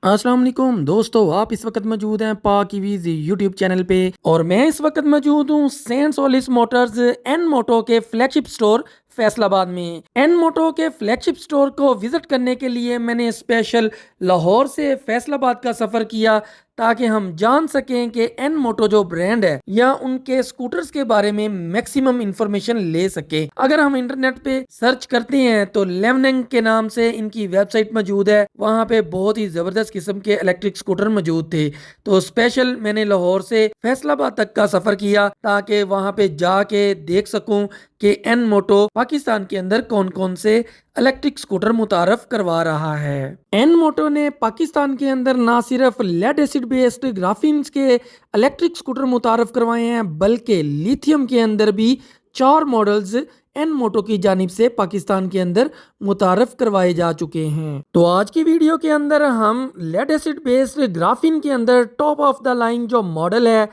अस्सलाम वालेकुम दोस्तों, आप इस वक्त मौजूद हैं पाकिवीज यूट्यूब चैनल पे और मैं इस वक्त मौजूद हूँ सेंट सोलिस मोटर्स एन मोटो के फ्लैगशिप स्टोर फैसलाबाद में। एन मोटो के फ्लैगशिप स्टोर को विजिट करने के लिए मैंने स्पेशल लाहौर से फैसलाबाद का सफ़र किया ताकि हम जान सकें कि एन मोटो जो ब्रांड है या उनके स्कूटर्स के बारे में मैक्सिमम इंफॉर्मेशन ले सके। अगर हम इंटरनेट पे सर्च करते हैं तो लेवनिंग के नाम से इनकी वेबसाइट मौजूद है, वहाँ पे बहुत ही ज़बरदस्त किस्म के इलेक्ट्रिक स्कूटर मौजूद थे। तो स्पेशल मैंने लाहौर से फैसलाबाद तक का सफ़र किया ताकि वहाँ पे जाके देख सकूं कि एन मोटो पाकिस्तान के अंदर कौन कौन से इलेक्ट्रिक स्कूटर मुतारफ करवा रहा है। एन मोटो ने पाकिस्तान के अंदर ना सिर्फ लेड एसिड बेस्ड ग्राफिन्स के इलेक्ट्रिक स्कूटर मुतारफ करवाए हैं बल्कि लिथियम के अंदर भी 4 मॉडल्स एन मोटो की जानिब से पाकिस्तान के अंदर मुतारफ करवाए जा चुके हैं। तो आज की वीडियो के अंदर हम लेड एसिड बेस्ड ग्राफिन के अंदर टॉप ऑफ द लाइन जो मॉडल है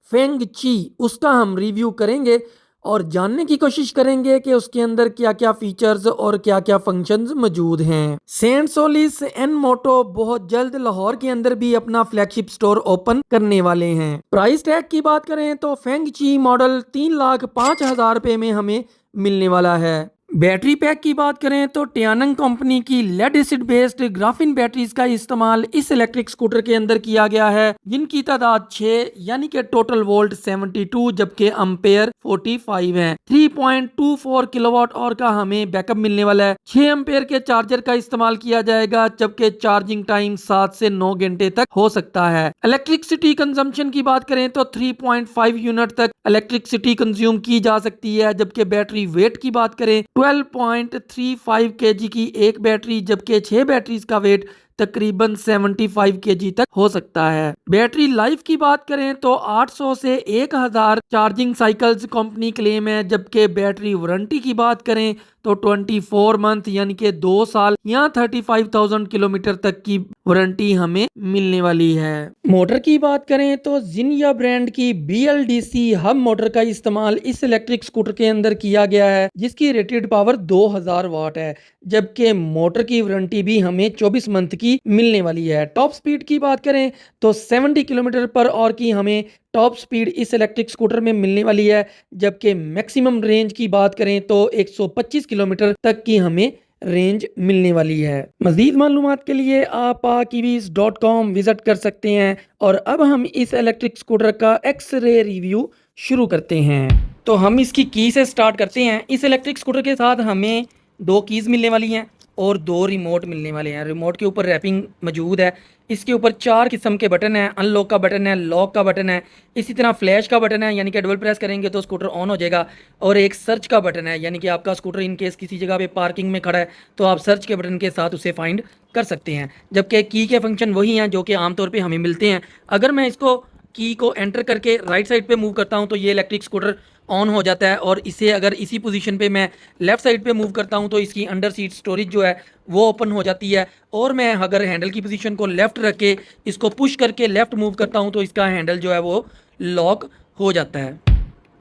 फेंग ची, उसका हम रिव्यू करेंगे और जानने की कोशिश करेंगे कि उसके अंदर क्या क्या फीचर्स और क्या क्या फंक्शंस मौजूद हैं। सेंट सोलिस एन मोटो बहुत जल्द लाहौर के अंदर भी अपना फ्लैगशिप स्टोर ओपन करने वाले हैं। प्राइस टैग की बात करें तो फेंग ची मॉडल 3,05,000 रुपए में हमें मिलने वाला है। बैटरी पैक की बात करें तो टियानंग कंपनी की lead acid based graphene batteries का इस्तेमाल इस इलेक्ट्रिक स्कूटर के अंदर किया गया है, जिनकी तादाद 6 यानी कि टोटल वोल्ट 72 जबकि अम्पेयर 45 है। 3.24 किलोवाट और का हमें बैकअप मिलने वाला है। 6 एम्पेयर के चार्जर का इस्तेमाल किया जाएगा जबकि चार्जिंग टाइम 7 से 9 घंटे तक हो सकता है। इलेक्ट्रिसिटी कंजम्पशन की बात करें तो 3.5 यूनिट तक इलेक्ट्रिसिटी कंज्यूम की जा सकती है, जबकि बैटरी वेट की बात करें 12.35 केजी की एक बैटरी जबकि 6 बैटरीज का वेट तकरीबन 75 केजी तक हो सकता है। बैटरी लाइफ की बात करें तो 800 से 1000 चार्जिंग साइकिल्स कंपनी क्लेम है, जबकि बैटरी वारंटी की बात करें तो 24 मंथ यानी कि 2 साल या 35,000 किलोमीटर तक की वारंटी हमें मिलने वाली है। मोटर की बात करें तो जिनिया ब्रांड की BLDC हब मोटर का इस्तेमाल इस इलेक्ट्रिक स्कूटर के अंदर किया गया है, जिसकी रेटेड पावर 2000 वाट है, जबकि मोटर की वारंटी भी हमें 24 मंथ की मिलने वाली है। टॉप स्पीड की बात करें तो 70 किलोमीटर पर आवर की हमें टॉप स्पीड इस इलेक्ट्रिक स्कूटर में मिलने वाली है, जबकि मैक्सिमम रेंज की बात करें तो 125 किलोमीटर तक की हमें रेंज मिलने वाली है। मजीद मालूमात के लिए आप kiwis.com विजिट कर सकते हैं। और अब हम इस इलेक्ट्रिक स्कूटर का एक्सरे रिव्यू शुरू करते हैं। तो हम इसकी की से स्टार्ट करते हैं। इस इलेक्ट्रिक स्कूटर के साथ हमें 2 कीज़ मिलने वाली हैं और 2 रिमोट मिलने वाले हैं। रिमोट के ऊपर रैपिंग मौजूद है। इसके ऊपर 4 किस्म के बटन हैं। अनलॉक का बटन है, लॉक का बटन है, इसी तरह फ्लैश का बटन है यानी कि डबल प्रेस करेंगे तो स्कूटर ऑन हो जाएगा, और एक सर्च का बटन है यानी कि आपका स्कूटर इन केस किसी जगह पे पार्किंग में खड़ा है तो आप सर्च के बटन के साथ उसे फाइंड कर सकते हैं। जबकि की के फंक्शन वही हैं जो कि आमतौर पर हमें मिलते हैं। अगर मैं इसको की को एंटर करके राइट साइड पे मूव करता हूं तो ये इलेक्ट्रिक स्कूटर ऑन हो जाता है, और इसे अगर इसी पोजीशन पे मैं लेफ़्ट साइड पे मूव करता हूं तो इसकी अंडर सीट स्टोरेज जो है वो ओपन हो जाती है, और मैं अगर हैंडल की पोजीशन को लेफ़्ट रख के इसको पुश करके लेफ़्ट मूव करता हूं तो इसका हैंडल जो है वो लॉक हो जाता है।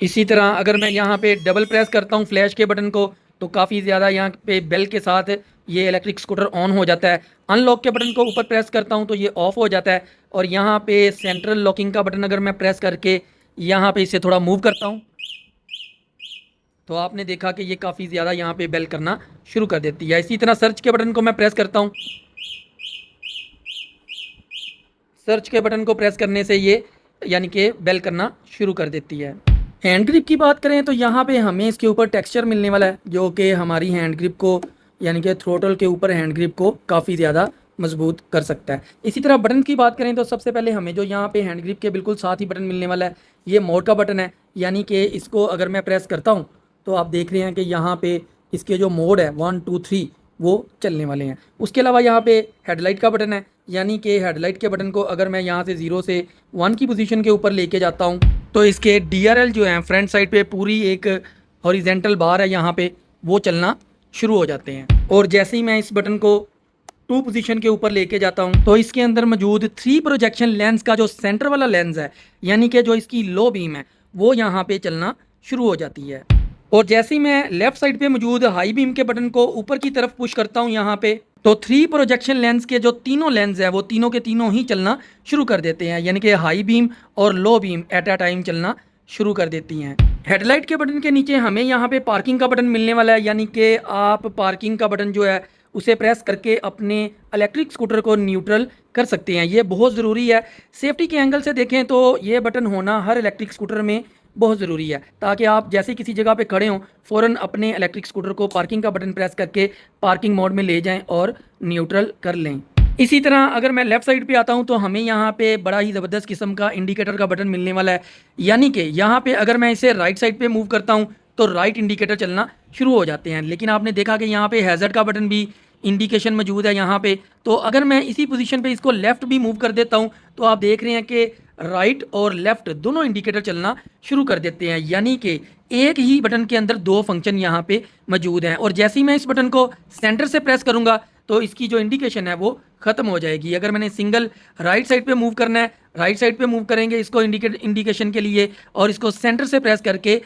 इसी तरह अगर मैं यहाँ पे डबल प्रेस करता हूँ फ्लैश के बटन को तो काफ़ी ज़्यादा यहाँ पे बेल के साथ ये इलेक्ट्रिक स्कूटर ऑन हो जाता है। अनलॉक के बटन को ऊपर प्रेस करता हूँ तो ये ऑफ हो जाता है, और यहाँ पे सेंट्रल लॉकिंग का बटन अगर मैं प्रेस करके यहाँ पे इसे थोड़ा मूव करता हूँ तो आपने देखा कि ये काफ़ी ज़्यादा यहाँ पे बेल करना शुरू कर देती है। इसी तरह सर्च के बटन को मैं प्रेस करता हूँ। सर्च के बटन को प्रेस करने से ये यानी कि बेल करना शुरू कर देती है। हैंड ग्रिप की बात करें तो यहाँ पे हमें इसके ऊपर टेक्सचर मिलने वाला है जो कि हमारी हैंड ग्रिप को यानी कि थ्रोटल के ऊपर हैंड ग्रिप को काफ़ी ज़्यादा मजबूत कर सकता है। इसी तरह बटन की बात करें तो सबसे पहले हमें जो यहाँ पे हैंड ग्रिप के बिल्कुल साथ ही बटन मिलने वाला है ये मोड का बटन है, यानी कि इसको अगर मैं प्रेस करता हूँ तो आप देख रहे हैं कि यहाँ पे इसके जो मोड है 1 2 3 वो चलने वाले हैं। उसके अलावा यहाँ पे हेडलाइट का बटन है, यानी कि हेडलाइट के बटन को अगर मैं यहाँ से 0 से 1 की पोजीशन के ऊपर लेके जाता हूँ तो इसके DRL जो है फ्रंट साइड पे पूरी एक हॉरिजेंटल बार है यहाँ पे वो चलना शुरू हो जाते हैं। और जैसे ही मैं इस बटन को 2 पोजीशन के ऊपर लेके जाता हूँ तो इसके अंदर मौजूद 3 प्रोजेक्शन लेंस का जो सेंटर वाला लेंस है यानी कि जो इसकी लो बीम है वो यहाँ पे चलना शुरू हो जाती है। और जैसे ही मैं लेफ्ट साइड पे मौजूद हाई बीम के बटन को ऊपर की तरफ पुश करता हूँ यहाँ पे तो 3 प्रोजेक्शन लेंस के जो तीनों लेंस है वो तीनों के तीनों ही चलना शुरू कर देते हैं, यानी कि हाई बीम और low beam at a time चलना शुरू कर देती हैं। हेडलाइट के बटन के नीचे हमें यहाँ पे पार्किंग का बटन मिलने वाला है, यानी कि आप पार्किंग का बटन जो है उसे प्रेस करके अपने इलेक्ट्रिक स्कूटर को न्यूट्रल कर सकते हैं। ये बहुत ज़रूरी है। सेफ्टी के एंगल से देखें तो ये बटन होना हर इलेक्ट्रिक स्कूटर में बहुत ज़रूरी है, ताकि आप जैसे किसी जगह पे खड़े हों फ़ौरन अपने इलेक्ट्रिक स्कूटर को पार्किंग का बटन प्रेस करके पार्किंग मोड में ले जाएं और न्यूट्रल कर लें। इसी तरह अगर मैं लेफ़्ट साइड पे आता हूं तो हमें यहाँ पे बड़ा ही ज़बरदस्त किस्म का इंडिकेटर का बटन मिलने वाला है, यानी कि यहाँ पे अगर मैं इसे राइट साइड पे मूव करता हूँ तो राइट इंडिकेटर चलना शुरू हो जाते हैं। लेकिन आपने देखा कि यहाँ पे हैज़र्ड का बटन भी इंडिकेशन मौजूद है यहाँ पे। तो अगर मैं इसी पोजीशन पे इसको लेफ़्ट भी मूव कर देता हूँ तो आप देख रहे हैं कि राइट और लेफ़्ट दोनों इंडिकेटर चलना शुरू कर देते हैं, यानी कि एक ही बटन के अंदर दो फंक्शन यहाँ पे मौजूद हैं। और जैसे ही मैं इस बटन को सेंटर से प्रेस करूँगा तो इसकी जो इंडिकेशन है वो ख़त्म हो जाएगी। अगर मैंने सिंगल राइट साइड पे मूव करना है, राइट साइड पे मूव करेंगे इसको इंडिकेशन के लिए, और इसको सेंटर से प्रेस करके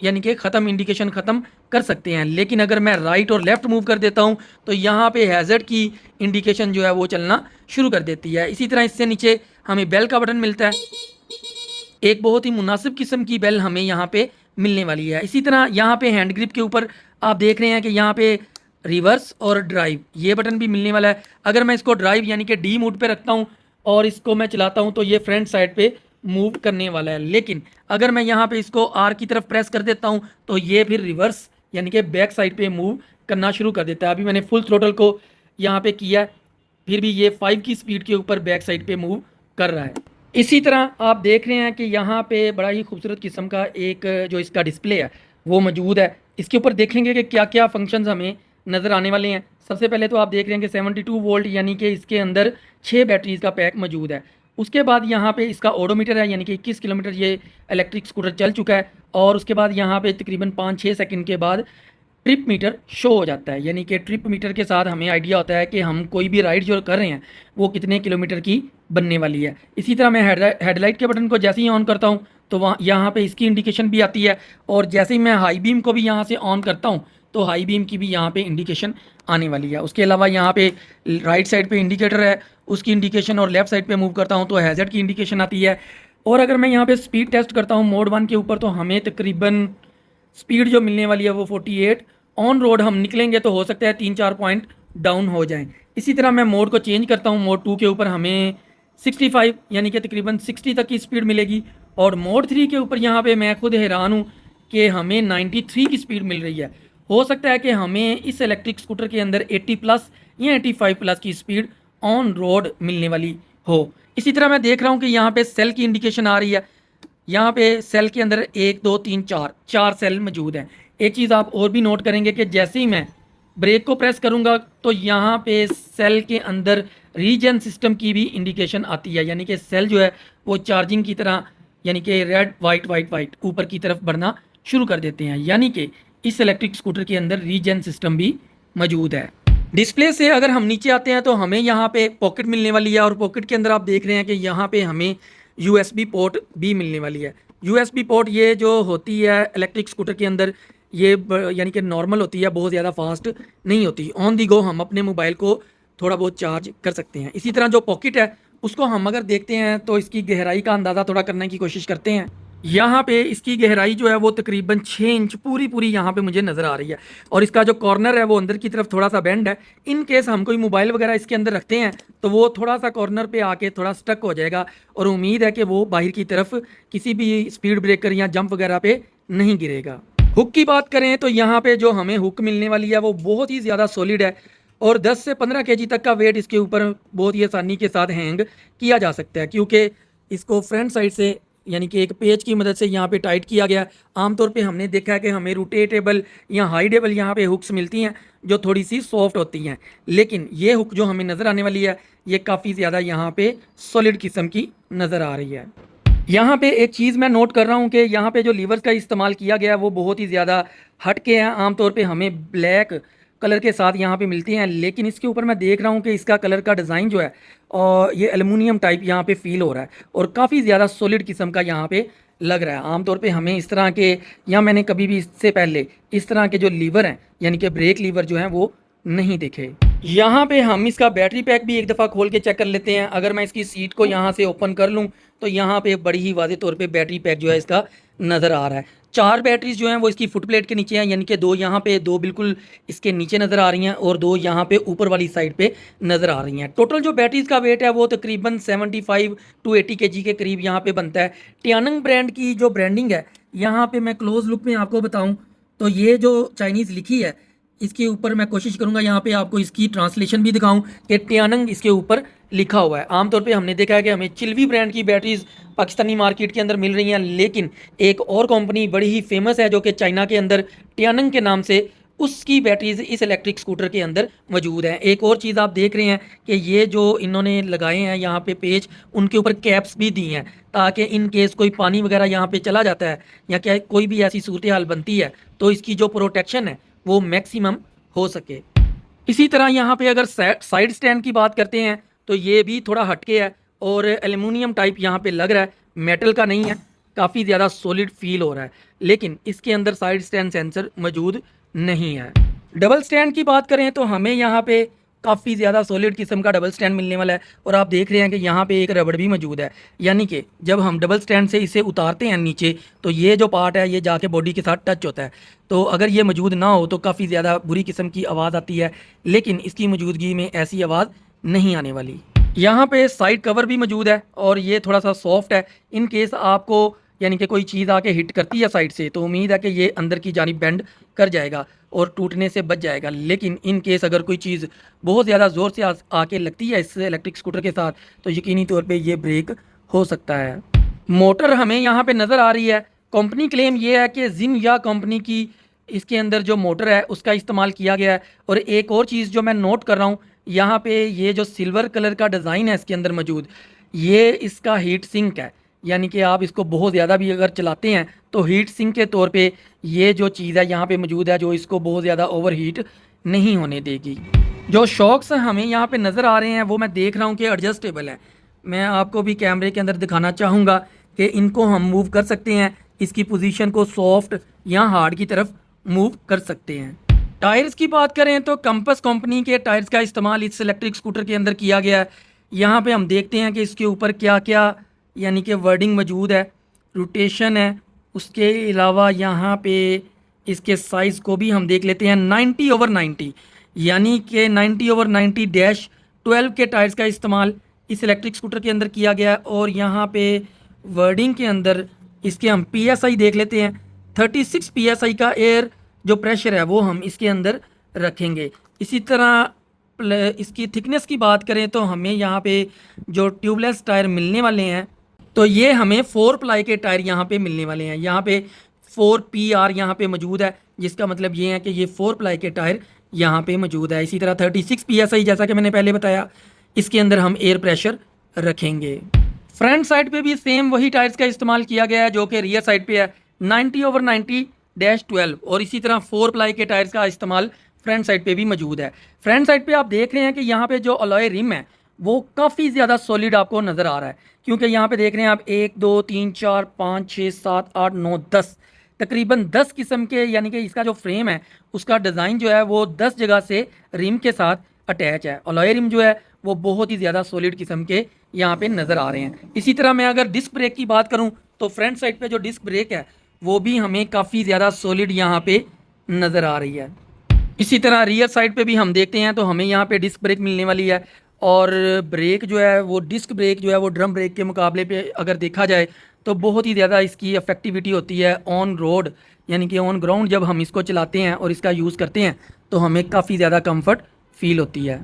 यानी कि ख़त्म इंडिकेशन ख़त्म कर सकते हैं। लेकिन अगर मैं राइट और लेफ़्ट मूव कर देता हूं तो यहाँ पे हैज़र्ड की इंडिकेशन जो है वो चलना शुरू कर देती है। इसी तरह इससे नीचे हमें बेल का बटन मिलता है, एक बहुत ही मुनासिब किस्म की बेल हमें यहाँ पे मिलने वाली है। इसी तरह यहाँ पे हैंड ग्रिप के ऊपर आप देख रहे हैं कि यहाँ पे रिवर्स और ड्राइव ये बटन भी मिलने वाला है। अगर मैं इसको ड्राइव यानी कि डी मोड पे रखता हूँ और इसको मैं चलाता हूँ तो ये फ्रंट साइड पे मूव करने वाला है। लेकिन अगर मैं यहाँ पे इसको आर की तरफ प्रेस कर देता हूँ तो ये फिर रिवर्स यानी कि बैक साइड पे मूव करना शुरू कर देता है। अभी मैंने फुल थ्रोटल को यहाँ पे किया है, फिर भी ये 5 की स्पीड के ऊपर बैक साइड पे मूव कर रहा है। इसी तरह आप देख रहे हैं कि यहाँ पे बड़ा ही खूबसूरत किस्म का एक जो इसका डिस्प्ले है वो मौजूद है। इसके ऊपर देखेंगे कि क्या क्या फंक्शंस हमें नज़र आने वाले हैं। सबसे पहले तो आप देख रहे हैं कि 72 वोल्ट यानी कि इसके अंदर 6 बैटरीज का पैक मौजूद है। उसके बाद यहाँ पे इसका ओडोमीटर है, यानी कि 21 किलोमीटर ये इलेक्ट्रिक स्कूटर चल चुका है। और उसके बाद यहाँ पे तकरीबन 5-6 सेकंड के बाद ट्रिप मीटर शो हो जाता है, यानी कि ट्रिप मीटर के साथ हमें आइडिया होता है कि हम कोई भी राइड जो कर रहे हैं वो कितने किलोमीटर की बनने वाली है। इसी तरह मैं हेडलाइट के बटन को जैसे ही ऑन करता हूँ तो वहाँ यहाँ पे इसकी इंडिकेशन भी आती है, और जैसे ही मैं हाई बीम को भी यहाँ से ऑन करता हूँ तो हाई बीम की भी यहाँ पे इंडिकेशन आने वाली है। उसके अलावा यहाँ पे राइट साइड पे इंडिकेटर है उसकी इंडिकेशन, और लेफ्ट साइड पे मूव करता हूँ तो हैज़र्ड की इंडिकेशन आती है। और अगर मैं यहाँ पे स्पीड टेस्ट करता हूँ मोड 1 के ऊपर तो हमें तकरीबन स्पीड जो मिलने वाली है वो 48। ऑन रोड हम निकलेंगे तो हो सकता है 3-4 पॉइंट डाउन हो जाएं। इसी तरह मैं मोड को चेंज करता हूँ, मोड 2 के ऊपर हमें 65 यानी कि तकरीबन 60 तक की स्पीड मिलेगी। और मोड 3 के ऊपर यहाँ पे मैं खुद हैरान हूँ कि हमें 93 की स्पीड मिल रही है। हो सकता है कि हमें इस इलेक्ट्रिक स्कूटर के अंदर 80 प्लस या 85 प्लस की स्पीड ऑन रोड मिलने वाली हो। इसी तरह मैं देख रहा हूँ कि यहाँ पे सेल की इंडिकेशन आ रही है। यहाँ पे सेल के अंदर 1 2 3 4 सेल मौजूद हैं। एक चीज़ आप और भी नोट करेंगे कि जैसे ही मैं ब्रेक को प्रेस करूँगा तो यहाँ पे सेल के अंदर रीजन सिस्टम की भी इंडिकेशन आती है, यानी कि सेल जो है वो चार्जिंग की तरह यानी कि रेड वाइट वाइट वाइट ऊपर की तरफ बढ़ना शुरू कर देते हैं, यानी कि इस इलेक्ट्रिक स्कूटर के अंदर रीजन सिस्टम भी मौजूद है। डिस्प्ले से अगर हम नीचे आते हैं तो हमें यहाँ पे पॉकेट मिलने वाली है, और पॉकेट के अंदर आप देख रहे हैं कि यहाँ पे हमें USB पोर्ट भी मिलने वाली है। USB पोर्ट ये जो होती है इलेक्ट्रिक स्कूटर के अंदर ये यानी कि नॉर्मल होती है, बहुत ज़्यादा फास्ट नहीं होती। ऑन दी गो हम अपने मोबाइल को थोड़ा बहुत चार्ज कर सकते हैं। इसी तरह जो पॉकेट है उसको हम अगर देखते हैं तो इसकी गहराई का अंदाज़ा थोड़ा करने की कोशिश करते हैं। यहाँ पे इसकी गहराई जो है वो तकरीबन 6 इंच पूरी यहाँ पे मुझे नज़र आ रही है, और इसका जो कॉर्नर है वो अंदर की तरफ थोड़ा सा बेंड है। इन केस हम कोई मोबाइल वगैरह इसके अंदर रखते हैं तो वो थोड़ा सा कॉर्नर पे आके थोड़ा स्टक हो जाएगा, और उम्मीद है कि वो बाहर की तरफ किसी भी स्पीड ब्रेकर या जंप वगैरह पे नहीं गिरेगा। हुक की बात करें तो यहाँ पे जो हमें हुक मिलने वाली है वो बहुत ही ज़्यादा सॉलिड है, और 10 से 15 kg तक का वेट इसके ऊपर बहुत ही आसानी के साथ हैंग किया जा सकता है, क्योंकि इसको फ्रंट साइड से यानी कि एक पेज की मदद से यहाँ पे टाइट किया गया। आमतौर पे हमने देखा है कि हमें रोटेटेबल या हाइडेबल यहाँ पे हुक्स मिलती हैं जो थोड़ी सी सॉफ्ट होती हैं, लेकिन ये हुक जो हमें नज़र आने वाली है ये काफ़ी ज़्यादा यहाँ पे सॉलिड किस्म की नज़र आ रही है। यहाँ पे एक चीज़ मैं नोट कर रहा हूँ कि यहाँ पे जो लीवर्स का इस्तेमाल किया गया है वो बहुत ही ज़्यादा हटके हैं। आमतौर पे हमें ब्लैक कलर के साथ यहाँ पे मिलती हैं, लेकिन इसके ऊपर मैं देख रहा हूँ कि इसका कलर का डिज़ाइन जो है और ये एलुमिनियम टाइप यहाँ पे फील हो रहा है, और काफ़ी ज़्यादा सॉलिड किस्म का यहाँ पे लग रहा है। आमतौर पे हमें इस तरह के, या मैंने कभी भी इससे पहले इस तरह के जो लीवर हैं यानी कि ब्रेक लीवर जो हैं वो नहीं देखे। यहाँ पे हम इसका बैटरी पैक भी एक दफ़ा खोल के चेक कर लेते हैं। अगर मैं इसकी सीट को यहाँ से ओपन कर लूँ तो यहाँ पे बड़ी ही वाज़ेह तौर पे बैटरी पैक जो है इसका नज़र आ रहा है। 4 बैटरीज़ जो हैं वो इसकी फुट प्लेट के नीचे हैं, यानी कि 2 यहाँ पे, 2 बिल्कुल इसके नीचे नज़र आ रही हैं और 2 यहाँ पे ऊपर वाली साइड पे नज़र आ रही हैं। टोटल जो बैटरीज़ का वेट है वो तकरीबन 75 टू 80 केजी के करीब यहाँ पे बनता है। टियानंग ब्रांड की जो ब्रांडिंग है, यहाँ पे मैं क्लोज़ लुक में आपको बताऊँ तो ये जो चाइनीज़ लिखी है, इसके ऊपर मैं कोशिश करूंगा यहाँ पे आपको इसकी ट्रांसलेशन भी दिखाऊं कि टियानंग इसके ऊपर लिखा हुआ है। आमतौर पे हमने देखा है कि हमें चिल्वी ब्रांड की बैटरीज पाकिस्तानी मार्केट के अंदर मिल रही हैं, लेकिन एक और कंपनी बड़ी ही फेमस है जो कि चाइना के अंदर टियानंग के नाम से, उसकी बैटरीज इस इलेक्ट्रिक स्कूटर के अंदर मौजूद हैं। एक और चीज़ आप देख रहे हैं कि ये जो इन्होंने लगाए हैं यहाँ पे पेज, उनके ऊपर कैप्स भी दी हैं ताकि इन केस कोई पानी वगैरह यहाँ पे चला जाता है या क्या कोई भी ऐसी सूरत हाल बनती है तो इसकी जो प्रोटेक्शन है वो मैक्सिमम हो सके। इसी तरह यहाँ पे अगर साइड स्टैंड की बात करते हैं तो ये भी थोड़ा हटके है और एल्युमिनियम टाइप यहाँ पे लग रहा है, मेटल का नहीं है। काफ़ी ज़्यादा सॉलिड फील हो रहा है, लेकिन इसके अंदर साइड स्टैंड सेंसर मौजूद नहीं है। डबल स्टैंड की बात करें तो हमें यहाँ पे काफ़ी ज़्यादा सॉलिड किस्म का डबल स्टैंड मिलने वाला है और आप देख रहे हैं कि यहाँ पे एक रबड़ भी मौजूद है, यानी कि जब हम डबल स्टैंड से इसे उतारते हैं नीचे तो ये जो पार्ट है ये जाके बॉडी के साथ टच होता है। तो अगर ये मौजूद ना हो तो काफ़ी ज़्यादा बुरी किस्म की आवाज़ आती है, लेकिन इसकी मौजूदगी में ऐसी आवाज़ नहीं आने वाली। यहाँ पे साइड कवर भी मौजूद है और ये थोड़ा सा सॉफ्ट है। इन केस आपको यानी कि कोई चीज़ आके हिट करती है साइड से तो उम्मीद है कि ये अंदर की जानिब बेंड कर जाएगा और टूटने से बच जाएगा, लेकिन इन केस अगर कोई चीज़ बहुत ज़्यादा ज़ोर से आके लगती है इस इलेक्ट्रिक स्कूटर के साथ तो यकीनी तौर पे ये ब्रेक हो सकता है। मोटर हमें यहाँ पे नज़र आ रही है। कंपनी क्लेम ये है कि जिनया कंपनी की इसके अंदर जो मोटर है उसका इस्तेमाल किया गया है। और एक और चीज़ जो मैं नोट कर रहा हूँ, यहाँ पे ये जो सिल्वर कलर का डिज़ाइन है इसके अंदर मौजूद, ये इसका हीट सिंक है, यानी कि आप इसको बहुत ज़्यादा भी अगर चलाते हैं तो हीट सिंक के तौर पे ये जो चीज़ है यहाँ पे मौजूद है जो इसको बहुत ज़्यादा ओवर हीट नहीं होने देगी। जो शॉक्स हमें यहाँ पे नज़र आ रहे हैं वो मैं देख रहा हूँ कि एडजस्टेबल है। मैं आपको भी कैमरे के अंदर दिखाना चाहूँगा कि इनको हम मूव कर सकते हैं, इसकी पोजीशन को सॉफ्ट या हार्ड की तरफ मूव कर सकते हैं। टायर्स की बात करें तो कंपस कंपनी के टायर्स का इस्तेमाल इस इलेक्ट्रिक स्कूटर के अंदर किया गया है। यहाँ पे हम देखते हैं कि इसके ऊपर क्या क्या यानी कि वर्डिंग मौजूद है, रोटेशन है। उसके अलावा यहाँ पे इसके साइज़ को भी हम देख लेते हैं, 90/90 यानी कि 90/90-12 के टायर्स का इस्तेमाल इस इलेक्ट्रिक स्कूटर के अंदर किया गया है। और यहाँ पे वर्डिंग के अंदर इसके हम PSI देख लेते हैं, 36 PSI का एयर जो प्रेशर है वो हम इसके अंदर रखेंगे। इसी तरह इसकी थिकनेस की बात करें तो हमें यहाँ पे जो ट्यूबलेस टायर मिलने वाले हैं तो ये हमें 4 प्लाई के टायर यहाँ पे मिलने वाले हैं। यहाँ पे 4PR यहाँ पे मौजूद है, जिसका मतलब ये है कि ये 4 प्लाई के टायर यहाँ पे मौजूद है। इसी तरह 36 PSI जैसा कि मैंने पहले बताया, इसके अंदर हम एयर प्रेशर रखेंगे। फ्रंट साइड पे भी सेम वही टायर्स का इस्तेमाल किया गया है जो कि रियर साइड पे है, 90/90-12 और इसी तरह 4 प्लाई के टायर्स का इस्तेमाल फ्रंट साइड पे भी मौजूद है। फ्रंट साइड पे आप देख रहे हैं कि यहाँ पे जो अलॉय रिम है वो काफ़ी ज़्यादा सॉलिड आपको नज़र आ रहा है, क्योंकि यहाँ पे देख रहे हैं आप 1 2 3 4 5 6 7 8 9 10 तकरीबन 10 किस्म के, यानी कि इसका जो फ्रेम है उसका डिज़ाइन जो है वो 10 जगह से रिम के साथ अटैच है। अलॉय रिम जो है वो बहुत ही ज़्यादा सॉलिड किस्म के यहाँ पे नज़र आ रहे हैं। इसी तरह मैं अगर डिस्क ब्रेक की बात करूँ तो फ्रंट साइड पे जो डिस्क ब्रेक है वो भी हमें काफ़ी ज़्यादा सॉलिड यहाँ पे नज़र आ रही है। इसी तरह रियर साइड पे भी हम देखते हैं तो हमें यहाँ पे डिस्क ब्रेक मिलने वाली है। और ब्रेक जो है वो डिस्क ब्रेक जो है वो ड्रम ब्रेक के मुकाबले पे अगर देखा जाए तो बहुत ही ज़्यादा इसकी इफेक्टिविटी होती है ऑन रोड, यानी कि ऑन ग्राउंड जब हम इसको चलाते हैं और इसका यूज़ करते हैं तो हमें काफ़ी ज़्यादा कंफर्ट फील होती है।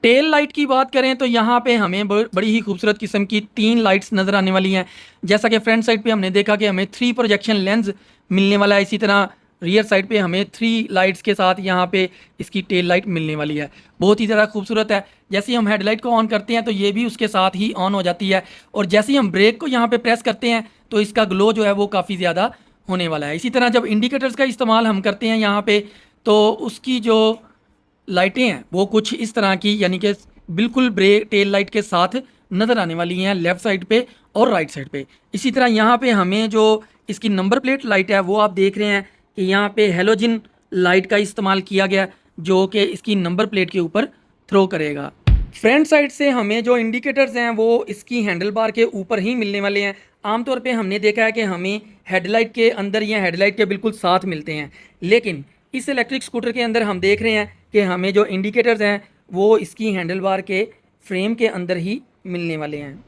टेल लाइट की बात करें तो यहाँ पे हमें बड़ी ही खूबसूरत किस्म की 3 लाइट्स नज़र आने वाली हैं। जैसा कि फ्रंट साइड पे हमने देखा कि हमें 3 प्रोजेक्शन लेंस मिलने वाला है, इसी तरह रियर साइड पे हमें 3 लाइट्स के साथ यहाँ पे इसकी टेल लाइट मिलने वाली है। बहुत ही ज़्यादा खूबसूरत है। जैसे ही हम हेडलाइट को ऑन करते हैं तो ये भी उसके साथ ही ऑन हो जाती है, और जैसे ही हम ब्रेक को यहाँ पे प्रेस करते हैं तो इसका ग्लो जो है वो काफ़ी ज़्यादा होने वाला है। इसी तरह जब इंडिकेटर्स का इस्तेमाल हम करते हैं यहाँ पे तो उसकी जो लाइटें हैं वो कुछ इस तरह की, यानी कि बिल्कुल ब्रेक टेल लाइट के साथ नज़र आने वाली हैं लेफ़्ट साइड पे और राइट साइड पे। इसी तरह यहाँ पे हमें जो इसकी नंबर प्लेट लाइट है वो आप देख रहे हैं कि यहाँ पे हेलोजन लाइट का इस्तेमाल किया गया, जो कि इसकी नंबर प्लेट के ऊपर थ्रो करेगा। फ्रंट साइड से हमें जो इंडिकेटर्स हैं वो इसकी हैंडल बार के ऊपर ही मिलने वाले हैं। आमतौर पे हमने देखा है कि हमें हेडलाइट के अंदर या हेडलाइट के बिल्कुल साथ मिलते हैं, लेकिन इस इलेक्ट्रिक स्कूटर के अंदर हम देख रहे हैं कि हमें जो इंडिकेटर्स हैं वो इसकी हैंडल बार के फ्रेम के अंदर ही मिलने वाले हैं।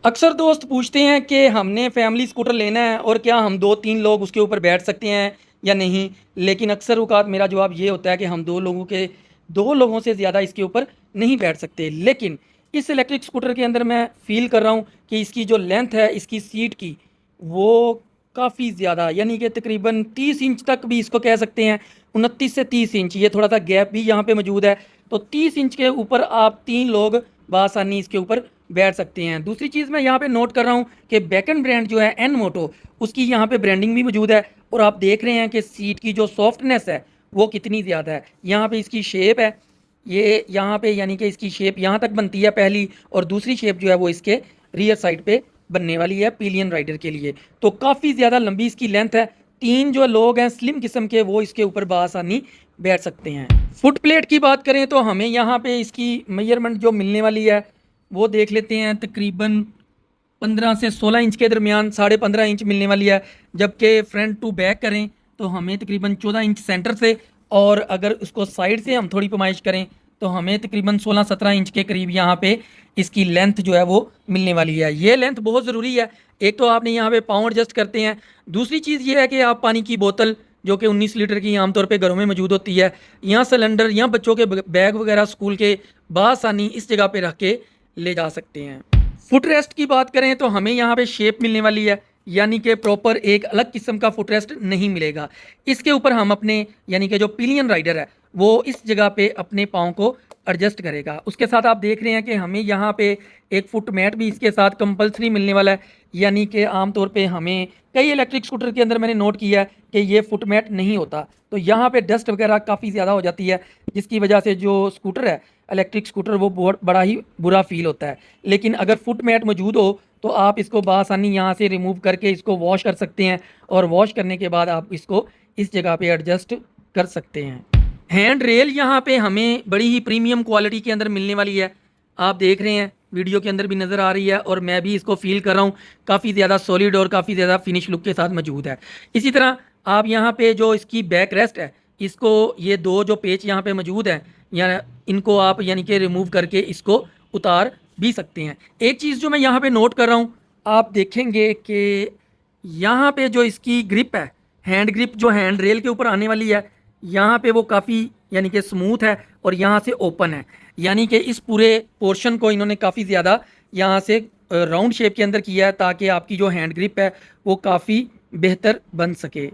अक्सर दोस्त पूछते हैं कि हमने फैमिली स्कूटर लेना है और क्या हम 2-3 लोग उसके ऊपर बैठ सकते हैं या नहीं, लेकिन अक्सर औक़ात मेरा जवाब ये होता है कि हम 2 लोगों से ज़्यादा इसके ऊपर नहीं बैठ सकते। लेकिन इस इलेक्ट्रिक स्कूटर के अंदर मैं फ़ील कर रहा हूँ कि इसकी जो लेंथ है इसकी सीट की वो काफ़ी ज़्यादा, यानी कि तकरीबन 30 इंच तक भी इसको कह सकते हैं, 29 से 30 इंच, ये थोड़ा सा गैप भी यहाँ पे मौजूद है। तो 30 इंच के ऊपर आप 3 लोग बआसानी इसके ऊपर बैठ सकते हैं। दूसरी चीज़ मैं यहाँ पे नोट कर रहा हूँ कि बैकन ब्रांड जो है एन मोटो, उसकी यहाँ पे ब्रांडिंग भी मौजूद है और आप देख रहे हैं कि सीट की जो सॉफ्टनेस है वो कितनी ज़्यादा है। यहाँ पे इसकी शेप है, ये यहाँ पे यानी कि इसकी शेप यहाँ तक बनती है पहली, और दूसरी शेप जो है वो इसके रियर साइड पे बनने वाली है पिलियन राइडर के लिए। तो काफ़ी ज़्यादा लंबी इसकी लेंथ है। 3 जो लोग हैं स्लिम किस्म के वो इसके ऊपर बआसानी बैठ सकते हैं। फुट प्लेट की बात करें तो हमें यहाँ पे इसकी मेजरमेंट जो मिलने वाली है वो देख लेते हैं, तकरीबन 15 से 16 इंच के दरमियान 15.5 इंच मिलने वाली है। जबकि फ्रंट टू बैक करें तो हमें तकरीबन 14 इंच सेंटर से, और अगर उसको साइड से हम थोड़ी पैमाइश करें तो हमें तकरीबन 16-17 इंच के करीब यहाँ पे इसकी लेंथ जो है वो मिलने वाली है। ये लेंथ बहुत ज़रूरी है। एक तो आपने यहाँ पे पाँव एडजस्ट करते हैं, दूसरी चीज़ ये है कि आप पानी की बोतल जो कि 19 लीटर की आमतौर पे घरों में मौजूद होती है, या सिलेंडर या बच्चों के बैग वगैरह स्कूल के बआसानी इस जगह पे रख के ले जा सकते हैं। फुट रेस्ट की बात करें तो हमें यहाँ पे शेप मिलने वाली है, यानी कि प्रॉपर एक अलग किस्म का फुट रेस्ट नहीं मिलेगा। इसके ऊपर हम अपने यानी कि जो पिलियन राइडर है वो इस जगह पे अपने पाँव को एडजस्ट करेगा। उसके साथ आप देख रहे हैं कि हमें यहाँ पे एक फुट मैट भी इसके साथ कंपलसरी मिलने वाला है, यानी कि आमतौर पे हमें कई इलेक्ट्रिक स्कूटर के अंदर मैंने नोट किया है कि ये फुट मैट नहीं होता, तो यहाँ पे डस्ट वगैरह काफ़ी ज़्यादा हो जाती है, जिसकी वजह से जो स्कूटर है इलेक्ट्रिक स्कूटर वो बहुत बड़ा ही बुरा फील होता है। लेकिन अगर फुट मैट मौजूद हो तो आप इसको बआसानी यहाँ से रिमूव करके इसको वॉश कर सकते हैं, और वॉश करने के बाद आप इसको इस जगह पे एडजस्ट कर सकते हैं। हैंड रेल यहाँ पे हमें बड़ी ही प्रीमियम क्वालिटी के अंदर मिलने वाली है। आप देख रहे हैं वीडियो के अंदर भी नज़र आ रही है, और मैं भी इसको फील कर रहा हूँ, काफ़ी ज़्यादा सॉलिड और काफ़ी ज़्यादा फिनिश लुक के साथ मौजूद है। इसी तरह आप यहाँ पे जो इसकी बैक रेस्ट है, इसको ये 2 जो पेच यहाँ पे मौजूद हैं, या इनको आप यानी कि रिमूव करके इसको उतार भी सकते हैं। एक चीज़ जो मैं यहाँ पे नोट कर रहा हूँ, आप देखेंगे कि यहाँ पे जो इसकी ग्रिप है, हैंड ग्रिप जो हैंड रेल के ऊपर आने वाली है, यहाँ पे वो काफ़ी यानी कि स्मूथ है और यहाँ से ओपन है, यानी कि इस पूरे पोर्शन को इन्होंने काफ़ी ज़्यादा यहाँ से राउंड शेप के अंदर किया है, ताकि आपकी जो हैंड ग्रिप है वो काफ़ी बेहतर बन सके।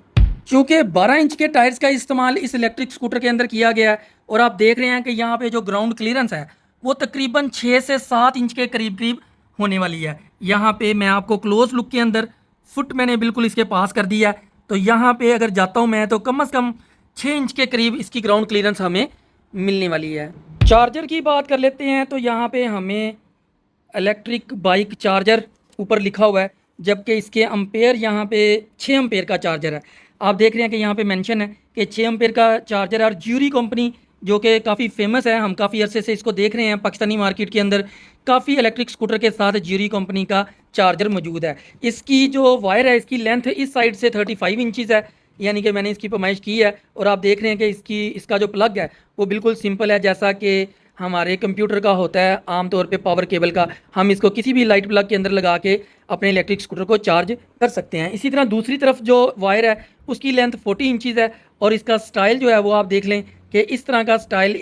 क्योंकि 12 इंच के टायर्स का इस्तेमाल इस इलेक्ट्रिक स्कूटर के अंदर किया गया है, और आप देख रहे हैं कि यहाँ पे जो ग्राउंड क्लियरेंस है वो तकरीबन 6 से 7 इंच के करीब करीब होने वाली है। यहाँ पे मैं आपको क्लोज लुक के अंदर फुट मैंने बिल्कुल इसके पास कर दिया है, तो यहाँ पे अगर जाता हूँ मैं तो कम से कम 6 इंच के करीब इसकी ग्राउंड क्लियरेंस हमें मिलने वाली है। चार्जर की बात कर लेते हैं तो यहाँ पे हमें इलेक्ट्रिक बाइक चार्जर ऊपर लिखा हुआ है, जबकि इसके अम्पेयर यहाँ पे 6 अम्पेयर का चार्जर है। आप देख रहे हैं कि यहाँ पे मेंशन है कि 6 अम्पेयर का चार्जर है, और ज्यूरी कंपनी जो कि काफ़ी फेमस है, हम काफ़ी अरसे से इसको देख रहे हैं पाकिस्तानी मार्केट के अंदर काफ़ी इलेक्ट्रिक स्कूटर के साथ ज्यूरी कंपनी का चार्जर मौजूद है। इसकी जो वायर है इसकी लेंथ इस साइड से 35 इंचज़ है, यानी कि मैंने इसकी पैमाइश की है, और आप देख रहे हैं कि इसका जो प्लग है वो बिल्कुल सिंपल है, जैसा कि हमारे कंप्यूटर का होता है आमतौर पे पावर केबल का। हम इसको किसी भी लाइट प्लग के अंदर लगा के अपने इलेक्ट्रिक स्कूटर को चार्ज कर सकते हैं। इसी तरह दूसरी तरफ जो वायर है उसकी लेंथ 40 इंचज़ है, और इसका स्टाइल जो है वो आप देख लें कि इस तरह का स्टाइल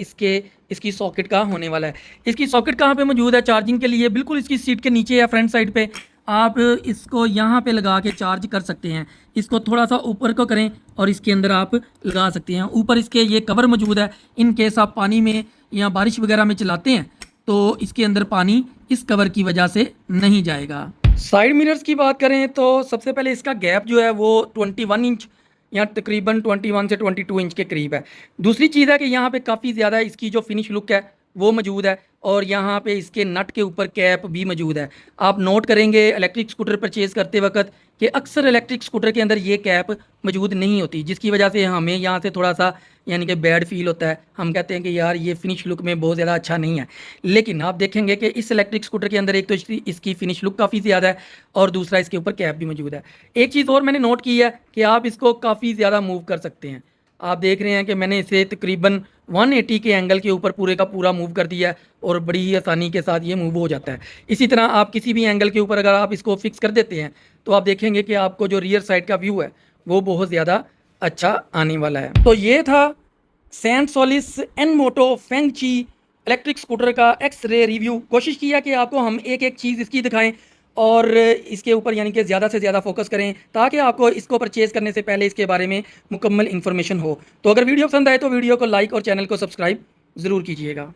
इसकी सॉकेट का होने वाला है। इसकी सॉकेट कहाँ पे मौजूद है चार्जिंग के लिए? बिल्कुल इसकी सीट के नीचे या फ्रंट साइड पे आप इसको यहाँ पे लगा के चार्ज कर सकते हैं। इसको थोड़ा सा ऊपर को करें और इसके अंदर आप लगा सकते हैं। ऊपर इसके ये कवर मौजूद है, इन केस आप पानी में या बारिश वगैरह में चलाते हैं तो इसके अंदर पानी इस कवर की वजह से नहीं जाएगा। साइड मिरर्स की बात करें तो सबसे पहले इसका गैप जो है वो 21 इंच या तकरीबन 21 से 22 इंच के करीब है। दूसरी चीज़ है कि यहाँ पे काफ़ी ज़्यादा इसकी जो फिनिश लुक है वो मौजूद है, और यहाँ पे इसके नट के ऊपर कैप भी मौजूद है। आप नोट करेंगे इलेक्ट्रिक स्कूटर परचेज़ करते वक्त कि अक्सर इलेक्ट्रिक स्कूटर के अंदर ये कैप मौजूद नहीं होती, जिसकी वजह से हमें यहाँ से थोड़ा सा यानी कि बैड फील होता है, हम कहते हैं कि यार ये फिनिश लुक में बहुत ज़्यादा अच्छा नहीं है। लेकिन आप देखेंगे कि इस इलेक्ट्रिक स्कूटर के अंदर एक तो इसकी फिनिश लुक काफ़ी ज़्यादा है और दूसरा इसके ऊपर कैप भी मौजूद है। एक चीज़ और मैंने नोट की है कि आप इसको काफ़ी ज़्यादा मूव कर सकते हैं। आप देख रहे हैं कि मैंने इसे तकरीबन 180 के एंगल के ऊपर पूरे का पूरा मूव कर दिया है और बड़ी ही आसानी के साथ ये मूव हो जाता है। इसी तरह आप किसी भी एंगल के ऊपर अगर आप इसको फिक्स कर देते हैं तो आप देखेंगे कि आपको जो रियर साइड का व्यू है वो बहुत ज़्यादा अच्छा आने वाला है। तो ये था सैंसोलिस एन मोटो फेंगची इलेक्ट्रिक स्कूटर का एक्स रे रिव्यू। कोशिश किया कि आपको हम एक एक चीज़ इसकी दिखाएं और इसके ऊपर यानी कि ज़्यादा से ज़्यादा फोकस करें ताकि आपको इसको परचेज़ करने से पहले इसके बारे में मुकम्मल इन्फॉर्मेशन हो। तो अगर वीडियो पसंद आए तो वीडियो को लाइक और चैनल को सब्सक्राइब ज़रूर कीजिएगा।